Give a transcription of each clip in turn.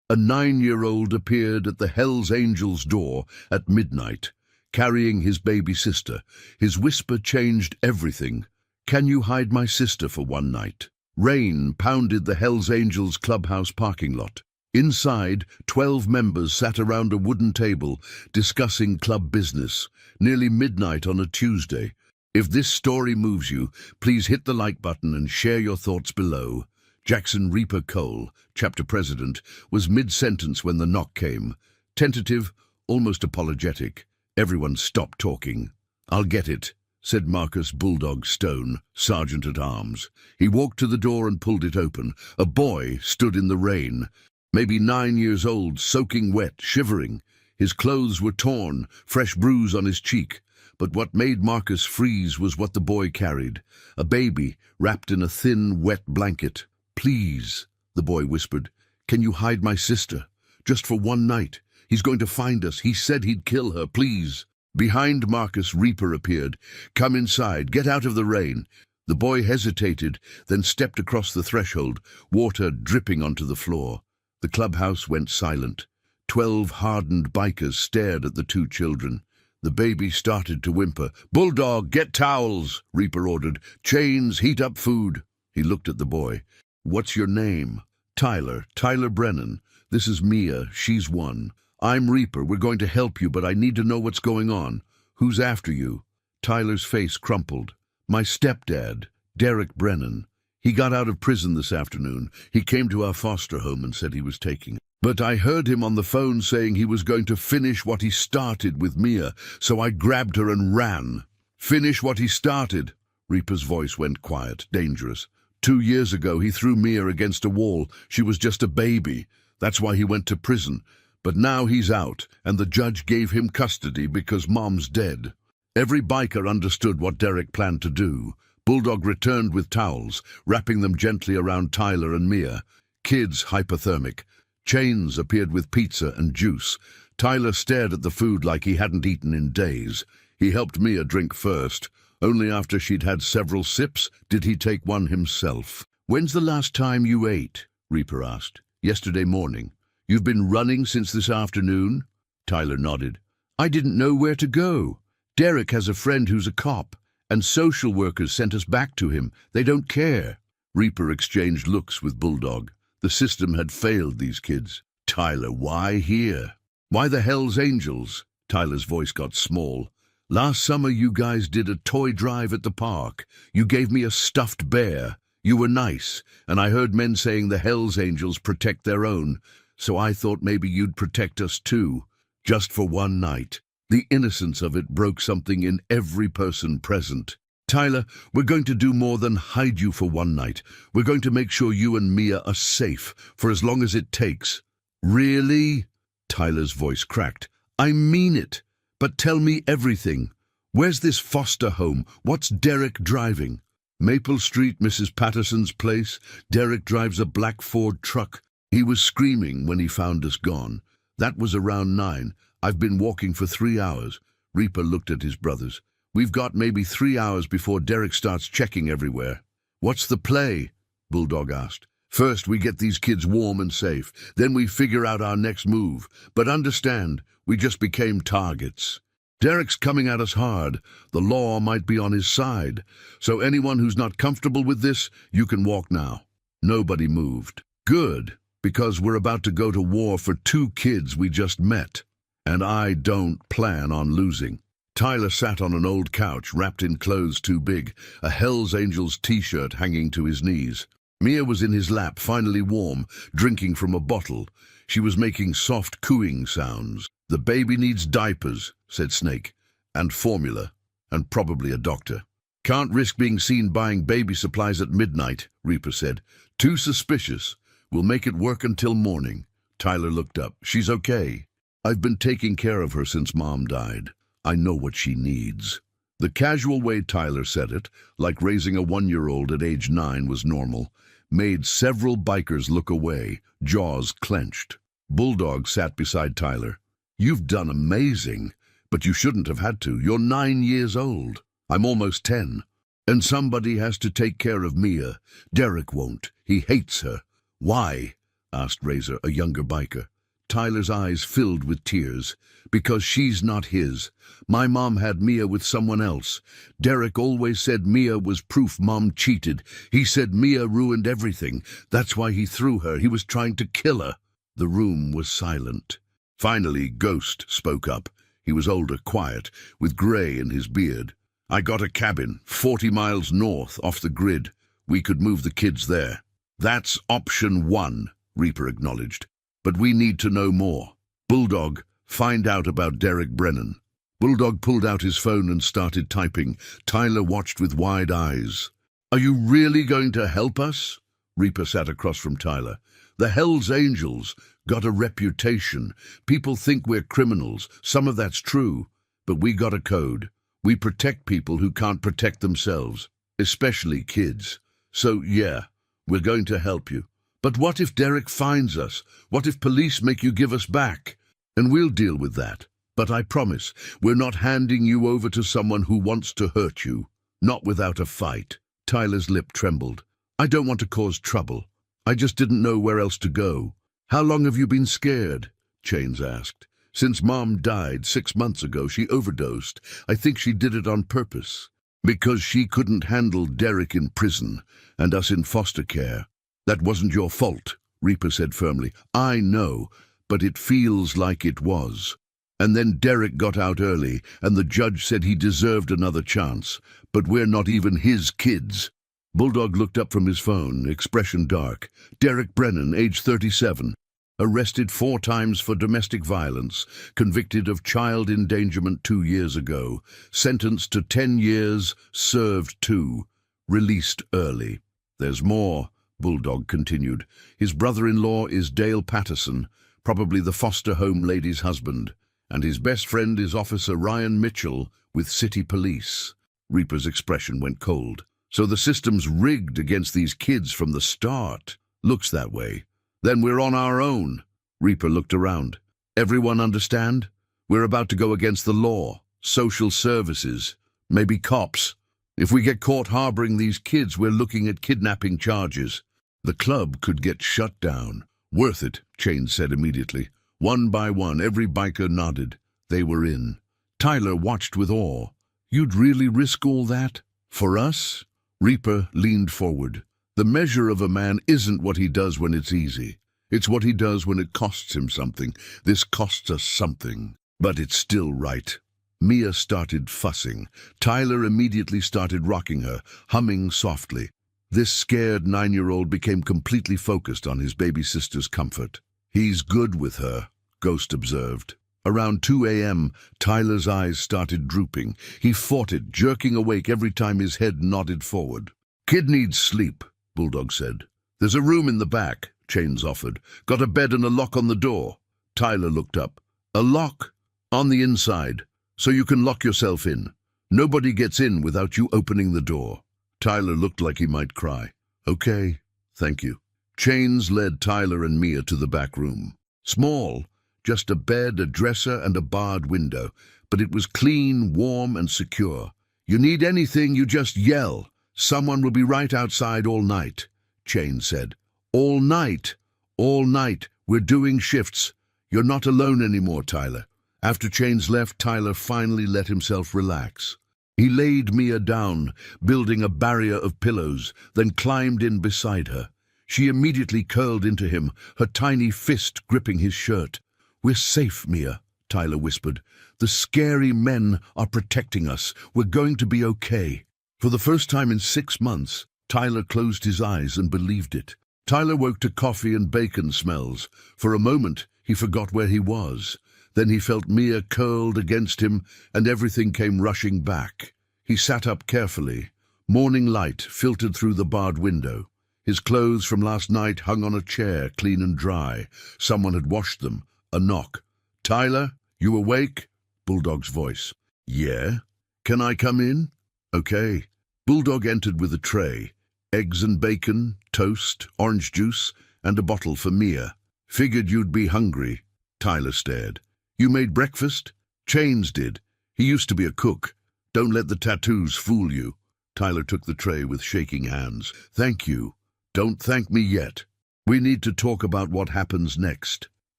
A 9-year-old appeared at the Hells Angels' door at midnight, carrying his baby sister. His whisper changed everything. "Can you hide my sister for one night?" Rain pounded the Hells Angels clubhouse parking lot. Inside, 12 members sat around a wooden table, discussing club business. Nearly midnight on a Tuesday. If this story moves you, please hit the like button and share your thoughts below. Jackson Reaper Cole, chapter president, was mid-sentence when the knock came. Tentative, almost apologetic. Everyone stopped talking. "I'll get it," said Marcus Bulldog Stone, sergeant-at-arms. He walked to the door and pulled it open. A boy stood in the rain, maybe 9 years old, soaking wet, shivering. His clothes were torn, fresh bruise on his cheek. But what made Marcus freeze was what the boy carried. A baby, wrapped in a thin, wet blanket. "Please," the boy whispered, "can you hide my sister? Just for one night. He's going to find us. He said he'd kill her, please." Behind Marcus, Reaper appeared. "Come inside. Get out of the rain." The boy hesitated, then stepped across the threshold, water dripping onto the floor. The clubhouse went silent. 12 hardened bikers stared at the two children. The baby started to whimper. "Bulldog, get towels," Reaper ordered. "Chains, heat up food." He looked at the boy. "What's your name?" Tyler Brennan. "This is Mia. She's 1. I'm Reaper. We're going to help you, but I need to know what's going on. Who's after you?" Tyler's face crumpled. "My stepdad, Derek Brennan. He got out of prison this afternoon. He came to our foster home and said he was taking it. But I heard him on the phone saying he was going to finish what he started with Mia, so I grabbed her and ran." "Finish what he started?" Reaper's voice went quiet, dangerous. 2 years ago, he threw Mia against a wall. She was just a baby. That's why he went to prison. But now he's out, and the judge gave him custody because Mom's dead." Every biker understood what Derek planned to do. Bulldog returned with towels, wrapping them gently around Tyler and Mia. Kids hypothermic. Chains appeared with pizza and juice. Tyler stared at the food like he hadn't eaten in days. He helped Mia drink first. Only after she'd had several sips did he take one himself. "When's the last time you ate?" Reaper asked. "Yesterday morning." "You've been running since this afternoon?" Tyler nodded. "I didn't know where to go. Derek has a friend who's a cop, and social workers sent us back to him. They don't care." Reaper exchanged looks with Bulldog. The system had failed these kids. "Tyler, why here? Why the Hells Angels?" Tyler's voice got small. "Last summer you guys did a toy drive at the park. You gave me a stuffed bear. You were nice, and I heard men saying the Hells Angels protect their own. So I thought maybe you'd protect us too, just for one night." The innocence of it broke something in every person present. "Tyler, we're going to do more than hide you for one night. We're going to make sure you and Mia are safe for as long as it takes." "Really?" Tyler's voice cracked. "I mean it. But tell me everything. Where's this foster home? What's Derek driving?" "Maple Street, Mrs. Patterson's place. Derek drives a black Ford truck. He was screaming when he found us gone. That was around 9. I've been walking for 3 hours." Reaper looked at his brothers. "We've got maybe 3 hours before Derek starts checking everywhere." "What's the play?" Bulldog asked. "First, we get these kids warm and safe. Then we figure out our next move. But understand, we just became targets. Derek's coming at us hard. The law might be on his side. So anyone who's not comfortable with this, you can walk now." Nobody moved. "Good, because we're about to go to war for 2 kids we just met. And I don't plan on losing." Tyler sat on an old couch, wrapped in clothes too big, a Hells Angels t-shirt hanging to his knees. Mia was in his lap, finally warm, drinking from a bottle. She was making soft cooing sounds. "The baby needs diapers," said Snake, "and formula, and probably a doctor." "Can't risk being seen buying baby supplies at midnight," Reaper said. "Too suspicious. We'll make it work until morning." Tyler looked up. "She's okay. I've been taking care of her since Mom died. I know what she needs." The casual way Tyler said it, like raising a 1-year-old at age 9 was normal, made several bikers look away, jaws clenched. Bulldog sat beside Tyler. "You've done amazing, but you shouldn't have had to. You're 9 years old. I'm almost 10. And somebody has to take care of Mia. Derek won't. He hates her. Why? asked Razor, a younger biker. Tyler's eyes filled with tears. Because she's not his. My mom had Mia with someone else. Derek always said Mia was proof Mom cheated. He said Mia ruined everything. That's why he threw her. He was trying to kill her. The room was silent. Finally, Ghost spoke up. He was older, quiet, with grey in his beard. I got a cabin, 40 miles north, off the grid. We could move the kids there. That's option 1, Reaper acknowledged. But we need to know more. Bulldog, find out about Derek Brennan. Bulldog pulled out his phone and started typing. Tyler watched with wide eyes. Are you really going to help us? Reaper sat across from Tyler. The Hells Angels got a reputation. People think we're criminals. Some of that's true. But we got a code. We protect people who can't protect themselves, especially kids. So, yeah, we're going to help you. But what if Derek finds us? What if police make you give us back? And we'll deal with that. But I promise, we're not handing you over to someone who wants to hurt you. Not without a fight. Tyler's lip trembled. I don't want to cause trouble. I just didn't know where else to go. How long have you been scared? Chains asked. Since Mom died 6 months ago, she overdosed. I think she did it on purpose. Because she couldn't handle Derek in prison and us in foster care. That wasn't your fault, Reaper said firmly. I know, but it feels like it was. And then Derek got out early, and the judge said he deserved another chance. But we're not even his kids. Bulldog looked up from his phone, expression dark. Derek Brennan, age 37. Arrested 4 times for domestic violence, convicted of child endangerment 2 years ago, sentenced to 10 years, served 2, released early. There's more, Bulldog continued. His brother-in-law is Dale Patterson, probably the foster home lady's husband, and his best friend is Officer Ryan Mitchell with City Police. Reaper's expression went cold. So the system's rigged against these kids from the start. Looks that way. Then we're on our own. Reaper looked around. Everyone understand? We're about to go against the law, social services, maybe cops. If we get caught harboring these kids, we're looking at kidnapping charges. The club could get shut down. Worth it, Chain said immediately. One by one, every biker nodded. They were in. Tyler watched with awe. You'd really risk all that? For us? Reaper leaned forward. The measure of a man isn't what he does when it's easy. It's what he does when it costs him something. This costs us something. But it's still right. Mia started fussing. Tyler immediately started rocking her, humming softly. This scared 9-year-old became completely focused on his baby sister's comfort. He's good with her, Ghost observed. Around 2 a.m., Tyler's eyes started drooping. He fought it, jerking awake every time his head nodded forward. Kid needs sleep, Bulldog said. There's a room in the back, Chains offered. Got a bed and a lock on the door. Tyler looked up. A lock? On the inside, so you can lock yourself in. Nobody gets in without you opening the door. Tyler looked like he might cry. Okay, thank you. Chains led Tyler and Mia to the back room. Small, just a bed, a dresser, and a barred window, but it was clean, warm, and secure. You need anything, you just yell. Someone will be right outside all night, Chains said. All night? All night. We're doing shifts. You're not alone anymore, Tyler. After Chains left, Tyler finally let himself relax. He laid Mia down, building a barrier of pillows, then climbed in beside her. She immediately curled into him, her tiny fist gripping his shirt. We're safe, Mia, Tyler whispered. The scary men are protecting us. We're going to be okay. For the first time in 6 months, Tyler closed his eyes and believed it. Tyler woke to coffee and bacon smells. For a moment, he forgot where he was. Then he felt Mia curled against him, and everything came rushing back. He sat up carefully. Morning light filtered through the barred window. His clothes from last night hung on a chair, clean and dry. Someone had washed them. A knock. Tyler, you awake? Bulldog's voice. Yeah? Can I come in? Okay. Bulldog entered with a tray. Eggs and bacon, toast, orange juice, and a bottle for Mia. Figured you'd be hungry. Tyler stared. You made breakfast? Chains did. He used to be a cook. Don't let the tattoos fool you. Tyler took the tray with shaking hands. Thank you. Don't thank me yet. We need to talk about what happens next.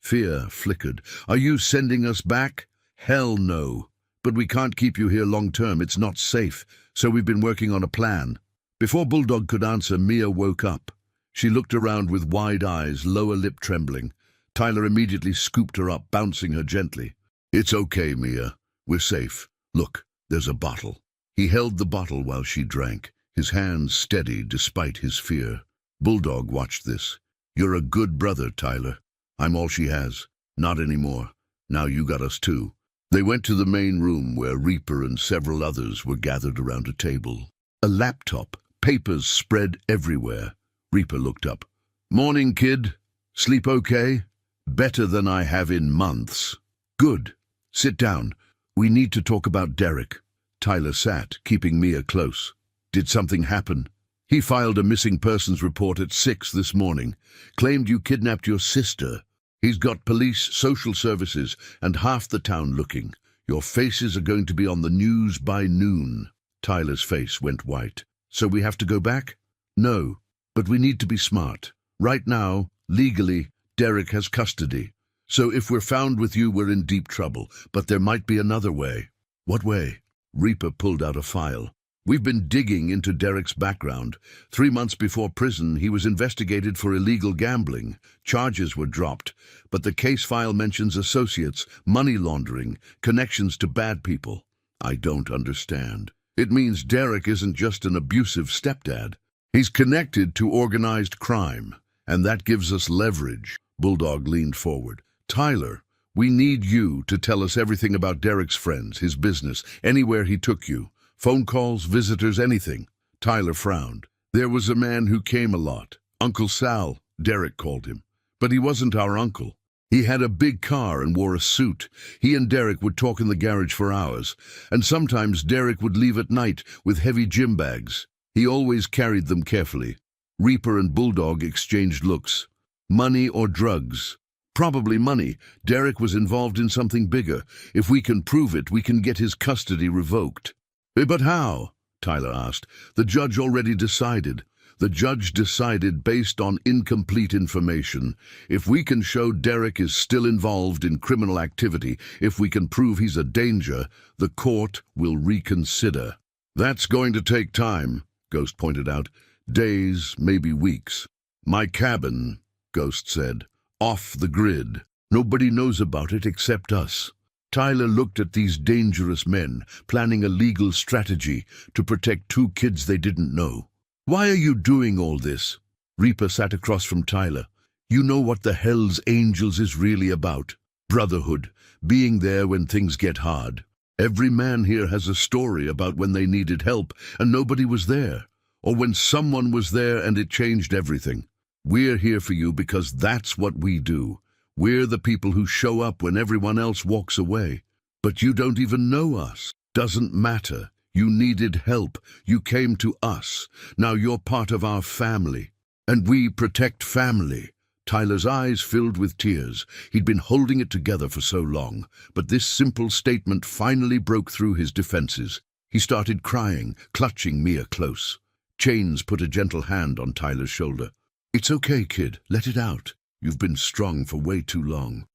Fear flickered. Are you sending us back? Hell no. But we can't keep you here long term. It's not safe. So we've been working on a plan. Before Bulldog could answer, Mia woke up. She looked around with wide eyes, lower lip trembling. Tyler immediately scooped her up, bouncing her gently. It's okay, Mia. We're safe. Look, there's a bottle. He held the bottle while she drank, his hands steady despite his fear. Bulldog watched this. You're a good brother, Tyler. I'm all she has. Not anymore. Now you got us too. They went to the main room where Reaper and several others were gathered around a table. A laptop, papers spread everywhere. Reaper looked up. Morning, kid. Sleep okay? Better than I have in months. Good. Sit down. We need to talk about Derek. Tyler sat, keeping Mia close. Did something happen? He filed a missing persons report at 6 this morning. Claimed you kidnapped your sister. He's got police, social services, and half the town looking. Your faces are going to be on the news by noon. Tyler's face went white. So we have to go back? No, but we need to be smart. Right now, legally, Derek has custody. So if we're found with you, we're in deep trouble. But there might be another way. What way? Reaper pulled out a file. We've been digging into Derek's background. 3 months before prison, he was investigated for illegal gambling. Charges were dropped, but the case file mentions associates, money laundering, connections to bad people. I don't understand. It means Derek isn't just an abusive stepdad. He's connected to organized crime, and that gives us leverage. Bulldog leaned forward. Tyler, we need you to tell us everything about Derek's friends, his business, anywhere he took you. Phone calls, visitors, anything. Tyler frowned. There was a man who came a lot. Uncle Sal, Derek called him. But he wasn't our uncle. He had a big car and wore a suit. He and Derek would talk in the garage for hours. And sometimes Derek would leave at night with heavy gym bags. He always carried them carefully. Reaper and Bulldog exchanged looks. Money or drugs? Probably money. Derek was involved in something bigger. If we can prove it, we can get his custody revoked. But how? Tyler asked. The judge already decided. The judge decided based on incomplete information. If we can show Derek is still involved in criminal activity, if we can prove he's a danger, the court will reconsider. That's going to take time, Ghost pointed out. Days, maybe weeks. My cabin, Ghost said. Off the grid. Nobody knows about it except us. Tyler looked at these dangerous men, planning a legal strategy to protect 2 kids they didn't know. Why are you doing all this? Reaper sat across from Tyler. You know what the Hells Angels is really about. Brotherhood, being there when things get hard. Every man here has a story about when they needed help and nobody was there, or when someone was there and it changed everything. We're here for you because that's what we do. We're the people who show up when everyone else walks away. But you don't even know us. Doesn't matter. You needed help. You came to us. Now you're part of our family. And we protect family. Tyler's eyes filled with tears. He'd been holding it together for so long, but this simple statement finally broke through his defenses. He started crying, clutching Mia close. Chains put a gentle hand on Tyler's shoulder. It's okay, kid. Let it out. You've been strung for way too long.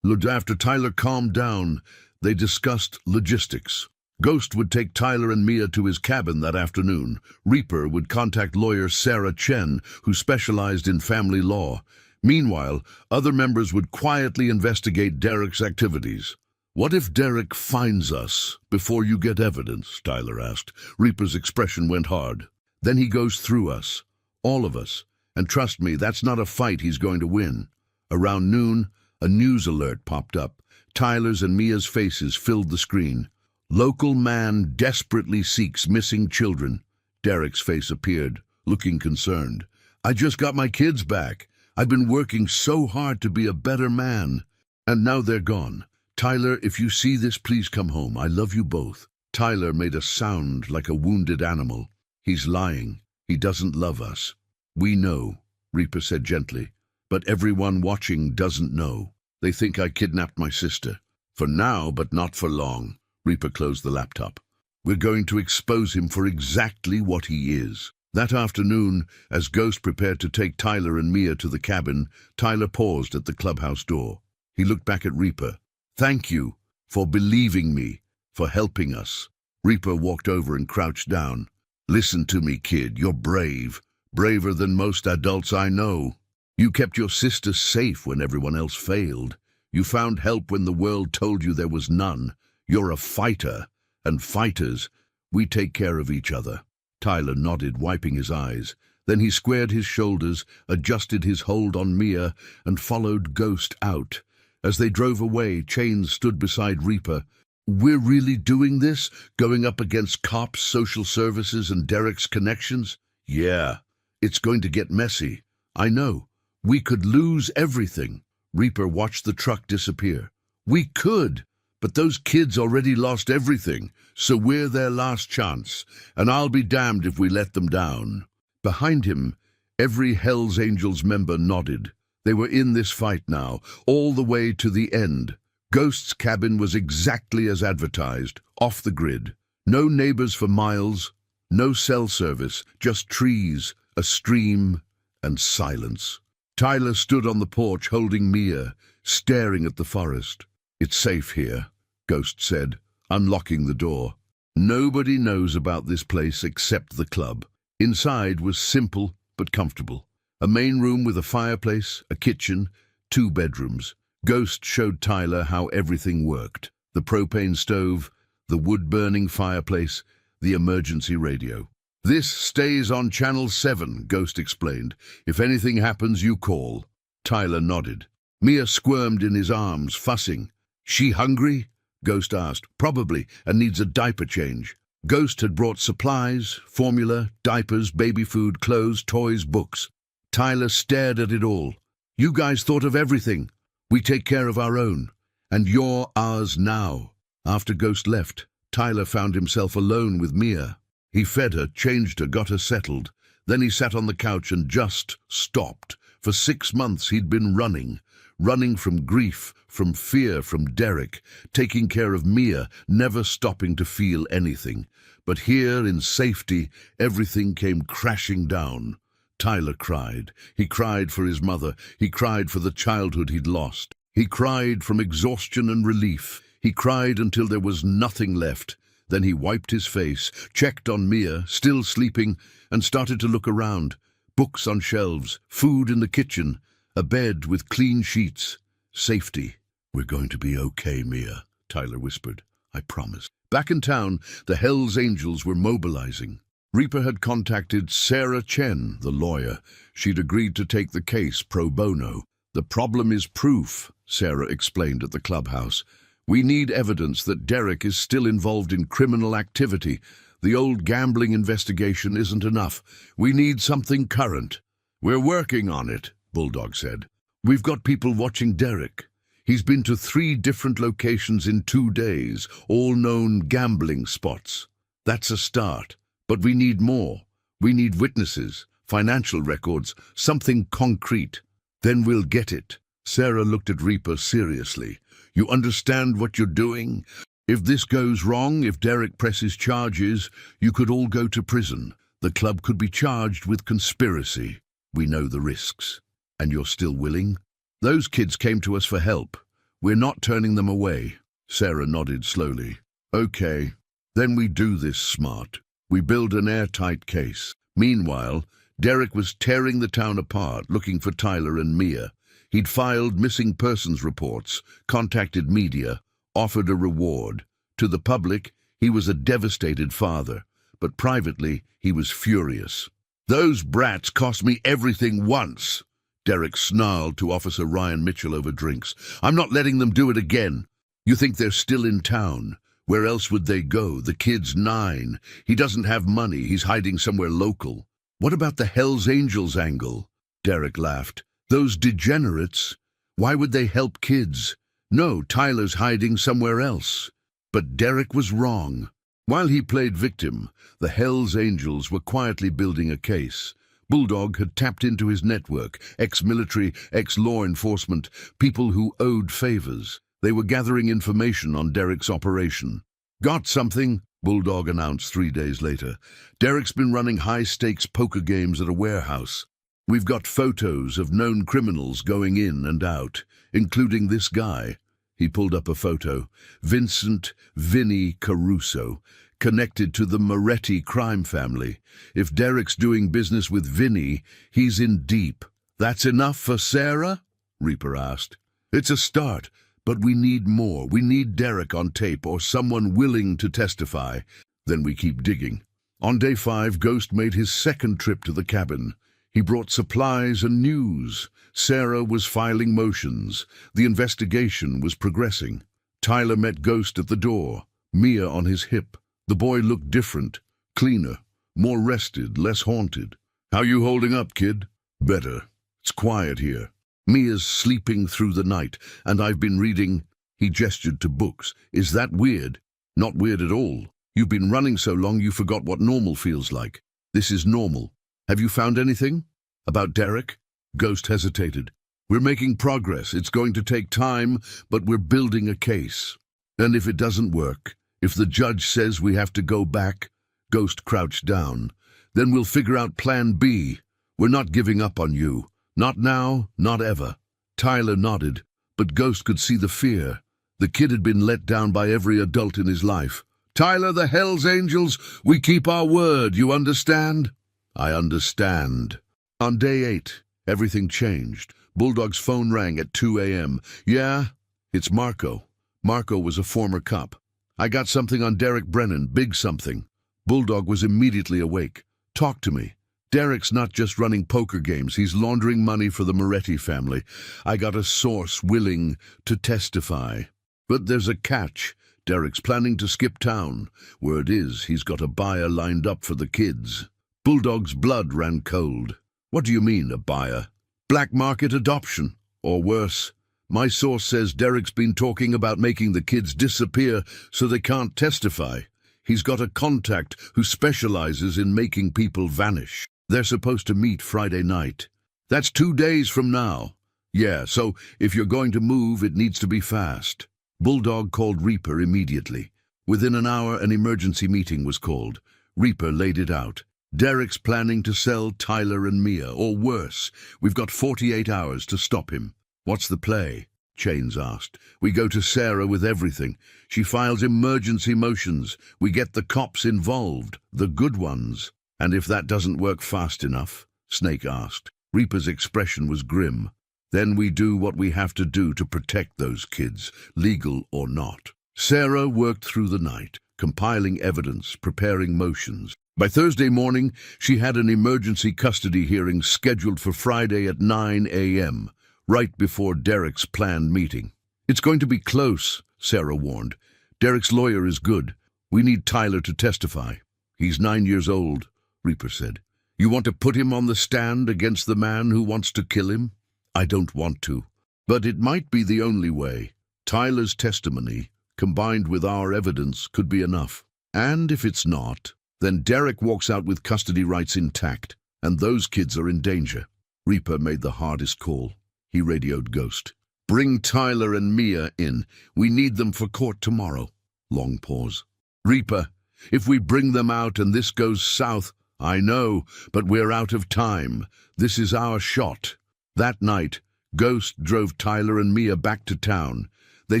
After Tyler calmed down, they discussed logistics. Ghost would take Tyler and Mia to his cabin that afternoon. Reaper would contact lawyer Sarah Chen, who specialized in family law. Meanwhile, other members would quietly investigate Derek's activities. What if Derek finds us before you get evidence? Tyler asked. Reaper's expression went hard. Then he goes through us. All of us. And trust me, that's not a fight he's going to win. Around noon, a news alert popped up. Tyler's and Mia's faces filled the screen. Local man desperately seeks missing children. Derek's face appeared, looking concerned. I just got my kids back. I've been working so hard to be a better man. And now they're gone. Tyler, if you see this, please come home. I love you both. Tyler made a sound like a wounded animal. He's lying. He doesn't love us. We know, Reaper said gently, but everyone watching doesn't know. They think I kidnapped my sister. For now, but not for long. Reaper closed the laptop. We're going to expose him for exactly what he is. That afternoon, as Ghost prepared to take Tyler and Mia to the cabin, Tyler paused at the clubhouse door. He looked back at Reaper. "Thank you for believing me, for helping us." Reaper walked over and crouched down. "Listen to me, kid. You're brave. Braver than most adults I know. You kept your sister safe when everyone else failed. You found help when the world told you there was none. You're a fighter, and fighters, we take care of each other." Tyler nodded, wiping his eyes. Then he squared his shoulders, adjusted his hold on Mia, and followed Ghost out. As they drove away, Chains stood beside Reaper. "We're really doing this? Going up against cops, social services, and Derek's connections?" "Yeah, it's going to get messy. I know. We could lose everything." Reaper watched the truck disappear. "We could, but those kids already lost everything, so we're their last chance, and I'll be damned if we let them down." Behind him, every Hell's Angels member nodded. They were in this fight now, all the way to the end. Ghost's cabin was exactly as advertised, off the grid. No neighbors for miles, no cell service, just trees, a stream, and silence. Tyler stood on the porch holding Mia, staring at the forest. "It's safe here," Ghost said, unlocking the door. "Nobody knows about this place except the club." Inside was simple but comfortable. A main room with a fireplace, a kitchen, 2 bedrooms. Ghost showed Tyler how everything worked. The propane stove, the wood-burning fireplace, the emergency radio. "This stays on Channel 7, Ghost explained. "If anything happens, you call." Tyler nodded. Mia squirmed in his arms, fussing. "She hungry?" Ghost asked. "Probably, and needs a diaper change." Ghost had brought supplies, formula, diapers, baby food, clothes, toys, books. Tyler stared at it all. "You guys thought of everything. We take care of our own. And you're ours now." After Ghost left, Tyler found himself alone with Mia. He fed her, changed her, got her settled. Then he sat on the couch and just stopped. For 6 months he'd been running from grief, from fear, from Derek, taking care of Mia, never stopping to feel anything. But here, in safety, everything came crashing down. Tyler cried. He cried for his mother. He cried for the childhood he'd lost. He cried from exhaustion and relief. He cried until there was nothing left. Then he wiped his face, checked on Mia, still sleeping, and started to look around. Books on shelves, food in the kitchen, a bed with clean sheets. Safety. "We're going to be okay, Mia," Tyler whispered. "I promise." Back in town, the Hell's Angels were mobilizing. Reaper had contacted Sarah Chen, the lawyer. She'd agreed to take the case pro bono. "The problem is proof," Sarah explained at the clubhouse. "We need evidence that Derek is still involved in criminal activity. The old gambling investigation isn't enough. We need something current." "We're working on it," Bulldog said. "We've got people watching Derek. He's been to 3 different locations in 2 days, all known gambling spots. That's a start. But we need more. We need witnesses, financial records, something concrete. Then we'll get it." Sarah looked at Reaper seriously. "You understand what you're doing? If this goes wrong, if Derek presses charges, you could all go to prison. The club could be charged with conspiracy. We know the risks. And you're still willing?" "Those kids came to us for help. We're not turning them away." Sarah nodded slowly. "Okay, then we do this smart. We build an airtight case." Meanwhile, Derek was tearing the town apart, looking for Tyler and Mia. He'd filed missing persons reports, contacted media, offered a reward. To the public, he was a devastated father, but privately, he was furious. "Those brats cost me everything once," Derek snarled to Officer Ryan Mitchell over drinks. "I'm not letting them do it again." "You think they're still in town? Where else would they go? The kid's 9. He doesn't have money. He's hiding somewhere local." "What about the Hell's Angels angle?" Derek laughed. "Those degenerates? Why would they help kids? No, Tyler's hiding somewhere else." But Derek was wrong. While he played victim, the Hell's Angels were quietly building a case. Bulldog had tapped into his network, ex-military, ex-law enforcement, people who owed favors. They were gathering information on Derek's operation. "Got something?" Bulldog announced 3 days later. Derek's been running high-stakes poker games at a warehouse. We've got photos of known criminals going in and out, including this guy. He pulled up a photo. Vincent Vinny Caruso, connected to the Moretti crime family. If Derek's doing business with Vinny, he's in deep. That's enough for Sarah? Reaper asked. It's a start, but we need more. We need Derek on tape or someone willing to testify. Then we keep digging. On day 5, Ghost made his second trip to the cabin. He brought supplies and news. Sarah was filing motions. The investigation was progressing. Tyler met Ghost at the door, Mia on his hip. The boy looked different, cleaner, more rested, less haunted. How you holding up, kid? Better. It's quiet here. Mia's sleeping through the night, and I've been reading. He gestured to books. Is that weird? Not weird at all. You've been running so long you forgot what normal feels like. This is normal. Have you found anything? About Derek? Ghost hesitated. We're making progress. It's going to take time, but we're building a case. And if it doesn't work, if the judge says we have to go back, Ghost crouched down, then we'll figure out plan B. We're not giving up on you. Not now, not ever. Tyler nodded, but Ghost could see the fear. The kid had been let down by every adult in his life. Tyler, the Hells Angels, we keep our word, you understand? I understand. On day 8, everything changed. Bulldog's phone rang at 2 a.m. Yeah, it's Marco. Marco was a former cop. I got something on Derek Brennan, big something. Bulldog was immediately awake. Talk to me. Derek's not just running poker games, he's laundering money for the Moretti family. I got a source willing to testify. But there's a catch. Derek's planning to skip town. Word is, he's got a buyer lined up for the kids. Bulldog's blood ran cold. What do you mean, a buyer? Black market adoption, or worse. My source says Derek's been talking about making the kids disappear so they can't testify. He's got a contact who specializes in making people vanish. They're supposed to meet Friday night. That's 2 days from now. Yeah, so if you're going to move, it needs to be fast. Bulldog called Reaper immediately. Within an hour, an emergency meeting was called. Reaper laid it out. Derek's planning to sell Tyler and Mia, or worse. We've got 48 hours to stop him. What's the play? Chains asked. We go to Sarah with everything. She files emergency motions. We get the cops involved, the good ones. And if that doesn't work fast enough? Snake asked. Reaper's expression was grim. Then we do what we have to do to protect those kids, legal or not. Sarah worked through the night, compiling evidence, preparing motions. By Thursday morning, she had an emergency custody hearing scheduled for Friday at 9 a.m., right before Derek's planned meeting. It's going to be close, Sarah warned. Derek's lawyer is good. We need Tyler to testify. He's 9 years old, Reaper said. You want to put him on the stand against the man who wants to kill him? I don't want to. But it might be the only way. Tyler's testimony, combined with our evidence, could be enough. And if it's not, then Derek walks out with custody rights intact, and those kids are in danger. Reaper made the hardest call. He radioed Ghost. Bring Tyler and Mia in. We need them for court tomorrow. Long pause. Reaper, if we bring them out and this goes south, I know, but we're out of time. This is our shot. That night, Ghost drove Tyler and Mia back to town. They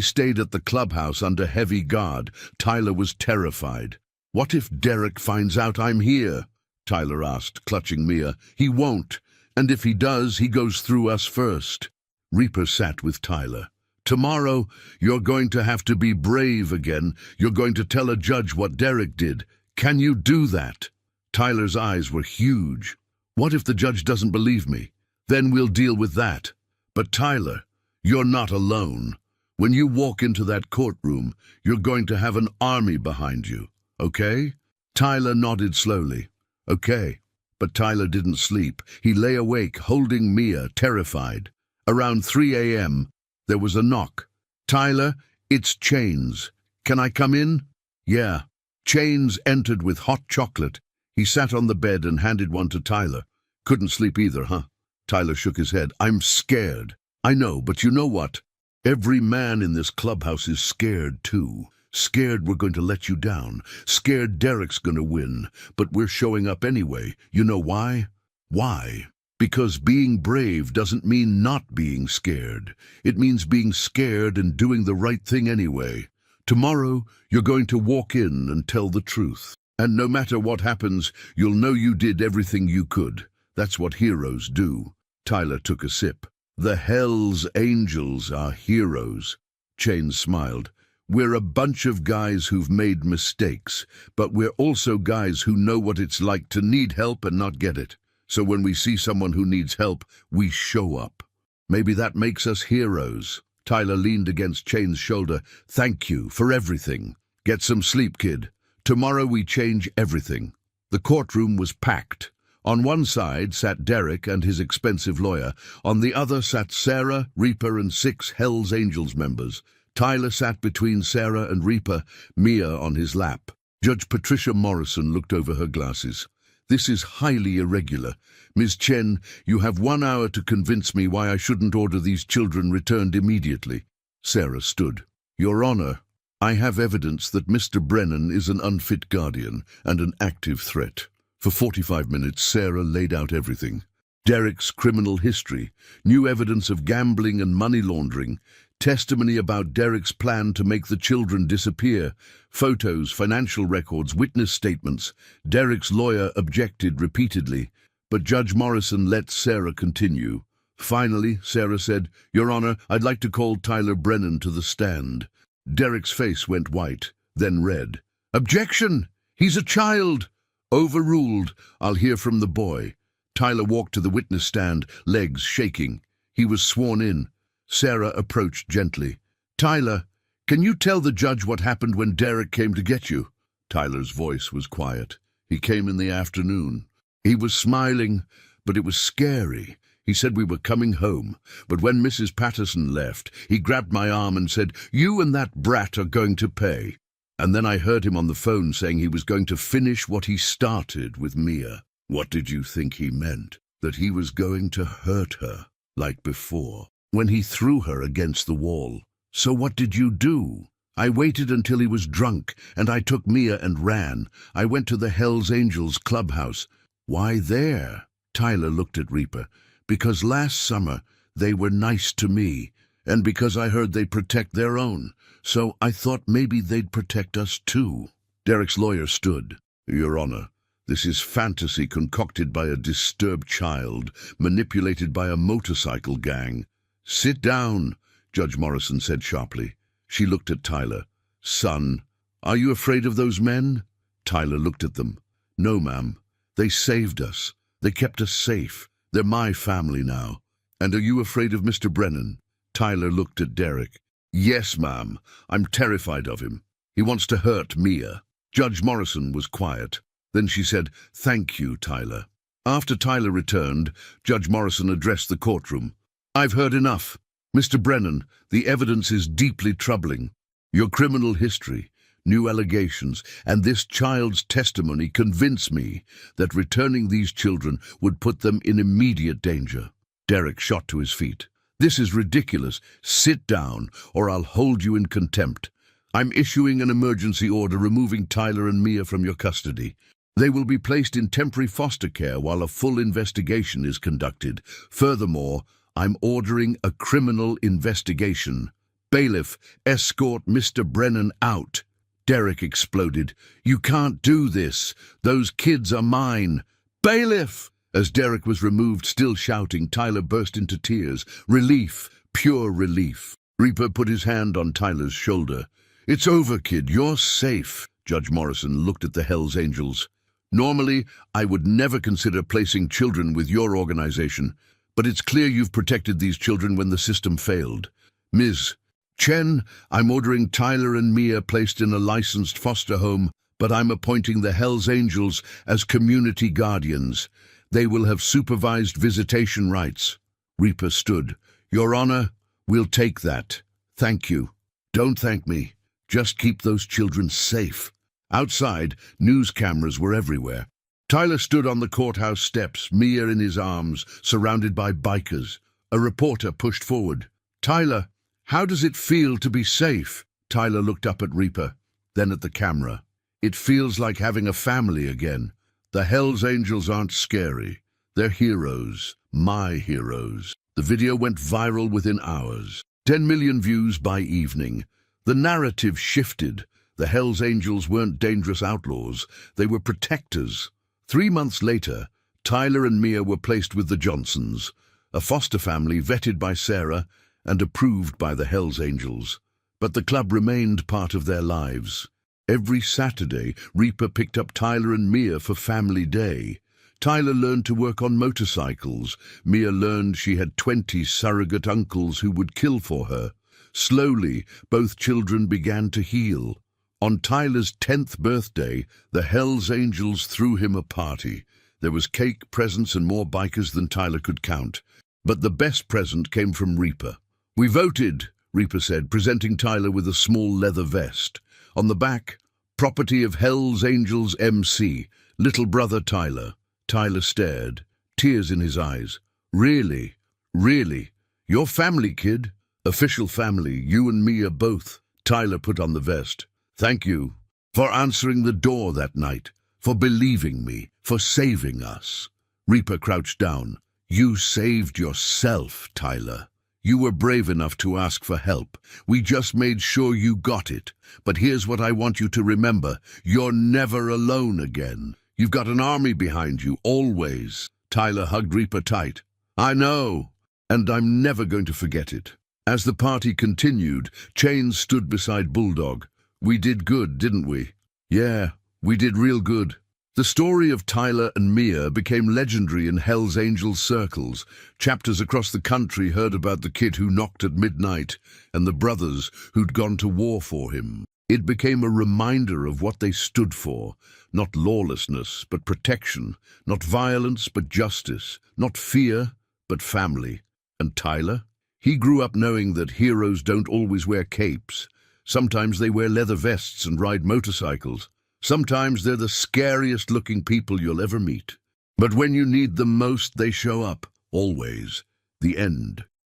stayed at the clubhouse under heavy guard. Tyler was terrified. What if Derek finds out I'm here? Tyler asked, clutching Mia. He won't. And if he does, he goes through us first. Reaper sat with Tyler. Tomorrow, you're going to have to be brave again. You're going to tell a judge what Derek did. Can you do that? Tyler's eyes were huge. What if the judge doesn't believe me? Then we'll deal with that. But Tyler, you're not alone. When you walk into that courtroom, you're going to have an army behind you. Okay? Tyler nodded slowly. Okay. But Tyler didn't sleep. He lay awake, holding Mia, terrified. Around 3 a.m., there was a knock. Tyler, it's Chains. Can I come in? Yeah. Chains entered with hot chocolate. He sat on the bed and handed one to Tyler. Couldn't sleep either, huh? Tyler shook his head. I'm scared. I know, but you know what? Every man in this clubhouse is scared too. Scared we're going to let you down. Scared Derek's going to win. But we're showing up anyway. You know why? Why? Because being brave doesn't mean not being scared. It means being scared and doing the right thing anyway. Tomorrow, you're going to walk in and tell the truth. And no matter what happens, you'll know you did everything you could. That's what heroes do. Tyler took a sip. The Hell's Angels are heroes. Chains smiled. We're a bunch of guys who've made mistakes, but we're also guys who know what it's like to need help and not get it. So when we see someone who needs help, we show up. Maybe that makes us heroes. Tyler leaned against Chain's shoulder. Thank you for everything. Get some sleep, kid. Tomorrow we change everything. The courtroom was packed. On one side sat Derek and his expensive lawyer. On the other sat Sarah, Reaper, and 6 Hell's Angels members. Tyler sat between Sarah and Reaper, Mia on his lap. Judge Patricia Morrison looked over her glasses. This is highly irregular. Ms. Chen, you have 1 hour to convince me why I shouldn't order these children returned immediately. Sarah stood. Your Honor, I have evidence that Mr. Brennan is an unfit guardian and an active threat. For 45 minutes, Sarah laid out everything. Derek's criminal history, new evidence of gambling and money laundering, testimony about Derek's plan to make the children disappear, photos, financial records, witness statements. Derek's lawyer objected repeatedly, but Judge Morrison let Sarah continue. Finally, Sarah said, Your Honor, I'd like to call Tyler Brennan to the stand. Derek's face went white, then red. Objection! He's a child! Overruled. I'll hear from the boy. Tyler walked to the witness stand, legs shaking. He was sworn in. Sarah approached gently. Tyler, can you tell the judge what happened when Derek came to get you? Tyler's voice was quiet. He came in the afternoon. He was smiling, but it was scary. He said we were coming home, but when Mrs. Patterson left, he grabbed my arm and said, You and that brat are going to pay. And then I heard him on the phone saying he was going to finish what he started with Mia. What did you think he meant? That he was going to hurt her, like before, when he threw her against the wall. So what did you do? I waited until he was drunk, and I took Mia and ran. I went to the Hell's Angels clubhouse. Why there? Tyler looked at Reaper. Because last summer they were nice to me, and because I heard they protect their own. So I thought maybe they'd protect us too. Derek's lawyer stood. Your Honor, this is fantasy concocted by a disturbed child, manipulated by a motorcycle gang. Sit down, Judge Morrison said sharply. She looked at Tyler. Son, are you afraid of those men? Tyler looked at them. No, ma'am. They saved us. They kept us safe. They're my family now. And are you afraid of Mr. Brennan? Tyler looked at Derek. Yes, ma'am. I'm terrified of him. He wants to hurt Mia. Judge Morrison was quiet. Then she said, Thank you, Tyler. After Tyler returned, Judge Morrison addressed the courtroom. I've heard enough. Mr. Brennan, the evidence is deeply troubling. Your criminal history, new allegations, and this child's testimony convince me that returning these children would put them in immediate danger. Derek shot to his feet. This is ridiculous. Sit down, or I'll hold you in contempt. I'm issuing an emergency order removing Tyler and Mia from your custody. They will be placed in temporary foster care while a full investigation is conducted. Furthermore, I'm ordering a criminal investigation. Bailiff, escort Mr. Brennan out. Derek exploded. You can't do this. Those kids are mine. Bailiff! As Derek was removed, still shouting, Tyler burst into tears. Relief, pure relief. Reaper put his hand on Tyler's shoulder. It's over, kid. You're safe. Judge Morrison looked at the Hell's Angels. Normally, I would never consider placing children with your organization, but it's clear you've protected these children when the system failed. Ms. Chen, I'm ordering Tyler and Mia placed in a licensed foster home, but I'm appointing the Hell's Angels as community guardians. They will have supervised visitation rights. Reaper stood. Your Honor, we'll take that. Thank you. Don't thank me. Just keep those children safe. Outside, news cameras were everywhere. Tyler stood on the courthouse steps, Mia in his arms, surrounded by bikers. A reporter pushed forward. Tyler, how does it feel to be safe? Tyler looked up at Reaper. then at the camera. "It feels like having a family again. The Hells Angels aren't scary. They're heroes, my heroes." The video went viral within hours. 10 million views by evening. The narrative shifted. The Hells Angels weren't dangerous outlaws. They were protectors. 3 months later, Tyler and Mia were placed with the Johnsons, a foster family vetted by Sarah and approved by the Hells Angels. But the club remained part of their lives. Every Saturday, Reaper picked up Tyler and Mia for family day. Tyler learned to work on motorcycles. Mia learned she had 20 surrogate uncles who would kill for her. Slowly, both children began to heal. On Tyler's 10th birthday, the Hells Angels threw him a party. There was cake, presents, and more bikers than Tyler could count. But the best present came from Reaper. "We voted," Reaper said, presenting Tyler with a small leather vest. On the back, "Property of Hells Angels MC, little brother Tyler." Tyler stared, tears in his eyes. "Really? Really? Your family, kid?" "Official family, you and me are both." Tyler put on the vest. "Thank you for answering the door that night, for believing me, for saving us." Reaper crouched down. "You saved yourself, Tyler. You were brave enough to ask for help. We just made sure you got it. But here's what I want you to remember. You're never alone again. You've got an army behind you, always." Tyler hugged Reaper tight. "I know, and I'm never going to forget it." As the party continued, Chains stood beside Bulldog. "We did good, didn't we?" "Yeah, we did real good." The story of Tyler and Mia became legendary in Hells Angels circles. Chapters across the country heard about the kid who knocked at midnight and the brothers who'd gone to war for him. It became a reminder of what they stood for. Not lawlessness, but protection. Not violence, but justice. Not fear, but family. And Tyler? He grew up knowing that heroes don't always wear capes. Sometimes they wear leather vests and ride motorcycles. Sometimes they're the scariest-looking people you'll ever meet. But when you need them most, they show up. Always. The end.